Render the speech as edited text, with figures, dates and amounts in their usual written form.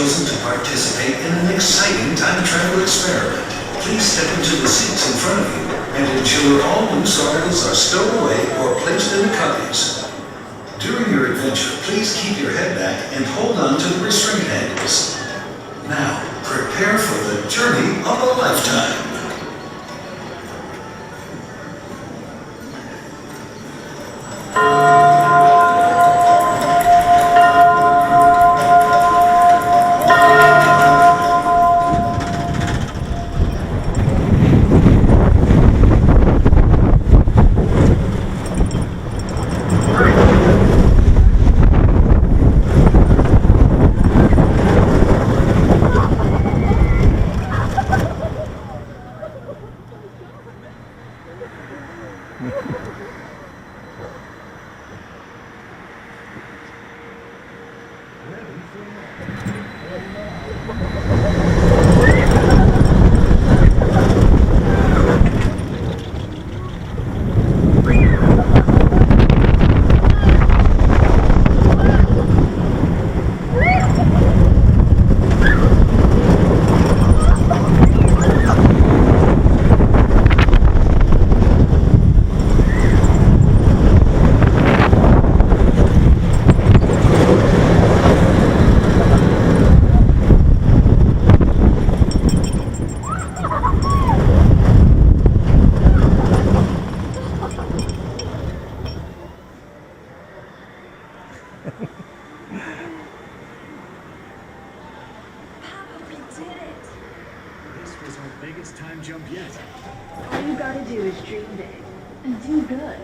chosen to participate in an exciting time travel experiment. Please step into the seats in front of you and ensure all loose articles are stowed away or placed in the cubbies. During your adventure, please keep your head back and hold on to the restraint handles. Now, prepare for the journey of a lifetime. This was our biggest time jump yet. All you gotta do is dream big and do good.